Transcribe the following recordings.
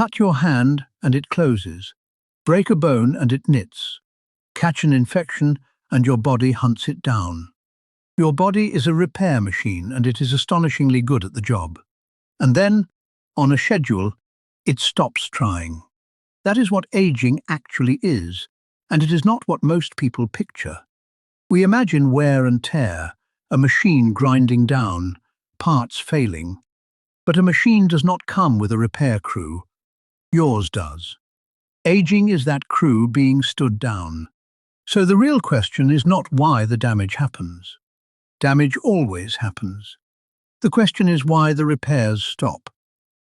Cut your hand and it closes. Break a bone and it knits. Catch an infection and your body hunts it down. Your body is a repair machine and it is astonishingly good at the job. And then, on a schedule, it stops trying. That is what aging actually is, and it is not what most people picture. We imagine wear and tear, a machine grinding down, parts failing. But a machine does not come with a repair crew. Yours does. Aging is that crew being stood down. So the real question is not why the damage happens. Damage always happens. The question is why the repairs stop.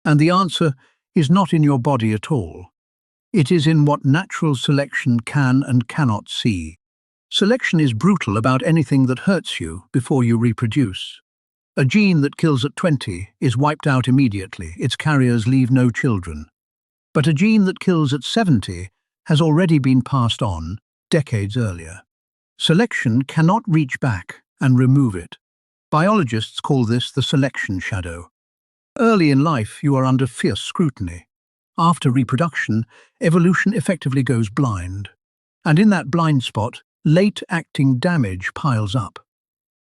And the answer is not in your body at all. It is in what natural selection can and cannot see. Selection is brutal about anything that hurts you before you reproduce. A gene that kills at 20 is wiped out immediately. Its carriers leave no children. But a gene that kills at 70 has already been passed on decades earlier. Selection cannot reach back and remove it. Biologists call this the selection shadow. Early in life, you are under fierce scrutiny. After reproduction, evolution effectively goes blind. And in that blind spot, late-acting damage piles up.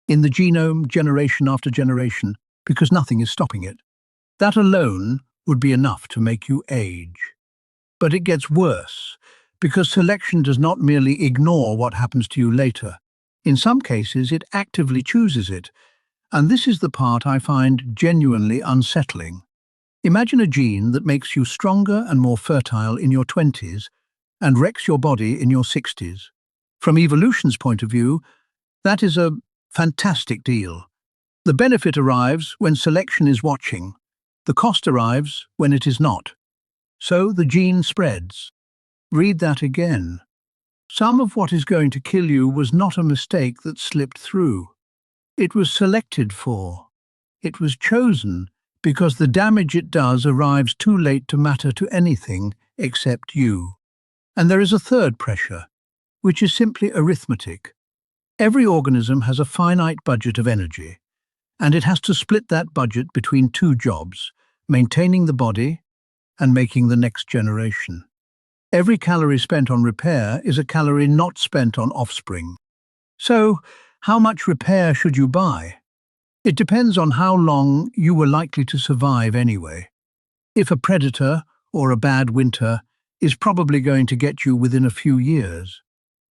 In the genome, generation after generation, because nothing is stopping it. That alone would be enough to make you age. But it gets worse, because selection does not merely ignore what happens to you later. In some cases, it actively chooses it, and this is the part I find genuinely unsettling. Imagine a gene that makes you stronger and more fertile in your 20s and wrecks your body in your 60s. From evolution's point of view, that is a fantastic deal. The benefit arrives when selection is watching. The cost arrives when it is not. So the gene spreads. Read that again. Some of what is going to kill you was not a mistake that slipped through. It was selected for. It was chosen because the damage it does arrives too late to matter to anything except you. And there is a third pressure, which is simply arithmetic. Every organism has a finite budget of energy, and it has to split that budget between two jobs, maintaining the body and making the next generation. Every calorie spent on repair is a calorie not spent on offspring. So, how much repair should you buy? It depends on how long you were likely to survive anyway. If a predator or a bad winter is probably going to get you within a few years.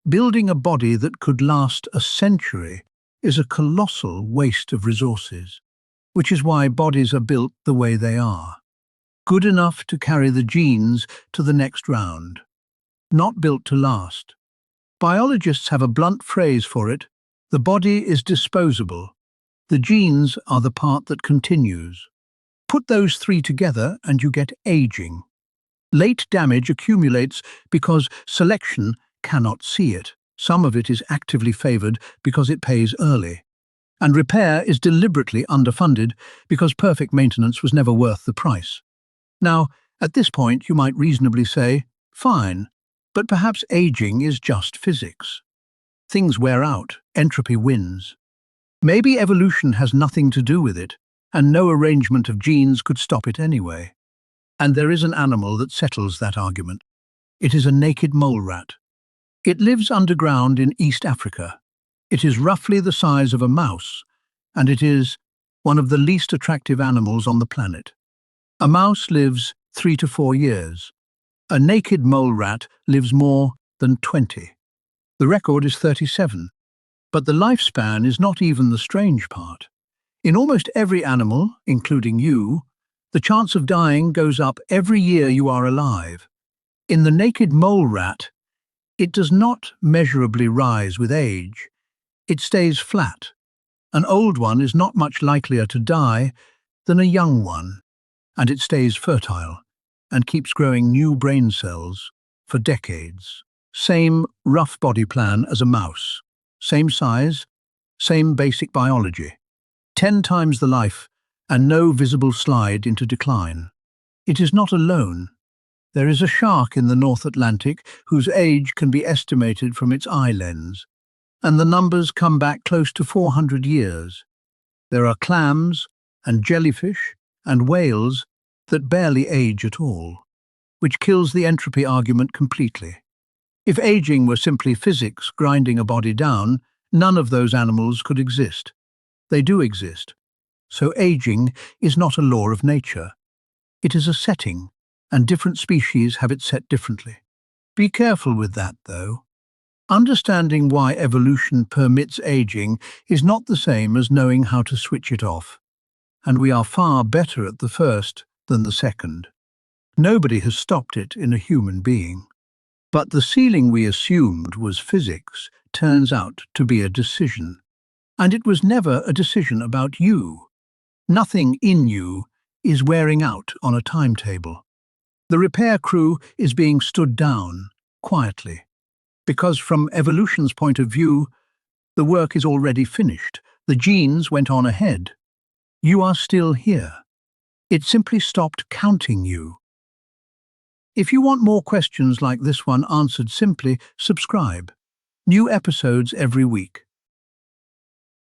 Building a body that could last a century is a colossal waste of resources, which is why bodies are built the way they are. Good enough to carry the genes to the next round. Not built to last. Biologists have a blunt phrase for it: the body is disposable. The genes are the part that continues. Put those three together and you get aging. Late damage accumulates because selection cannot see it. Some of it is actively favoured because it pays early. And repair is deliberately underfunded because perfect maintenance was never worth the price. Now, at this point you might reasonably say, fine, but perhaps aging is just physics. Things wear out, entropy wins. Maybe evolution has nothing to do with it, and no arrangement of genes could stop it anyway. And there is an animal that settles that argument. It is a naked mole rat. It lives underground in East Africa. It is roughly the size of a mouse, and it is one of the least attractive animals on the planet. A mouse lives 3 to 4 years. A naked mole rat lives more than 20. The record is 37. But the lifespan is not even the strange part. In almost every animal, including you, the chance of dying goes up every year you are alive. In the naked mole rat, it does not measurably rise with age. It stays flat. An old one is not much likelier to die than a young one, and it stays fertile and keeps growing new brain cells for decades. Same rough body plan as a mouse. Same size, same basic biology. 10 times the life, and no visible slide into decline. It is not alone. There is a shark in the North Atlantic whose age can be estimated from its eye lens, and the numbers come back close to 400 years. There are clams and jellyfish and whales that barely age at all. which kills the entropy argument completely. If aging were simply physics grinding a body down, none of those animals could exist. They do exist. So aging is not a law of nature. It is a setting, and different species have it set differently. Be careful with that, though. Understanding why evolution permits aging is not the same as knowing how to switch it off. And we are far better at the first than the second. Nobody has stopped it in a human being. But the ceiling we assumed was physics turns out to be a decision. And it was never a decision about you. Nothing in you is wearing out on a timetable. The repair crew is being stood down, quietly, because from evolution's point of view, the work is already finished. The genes went on ahead. You are still here. It simply stopped counting you. If you want more questions like this one answered simply, subscribe. New episodes every week.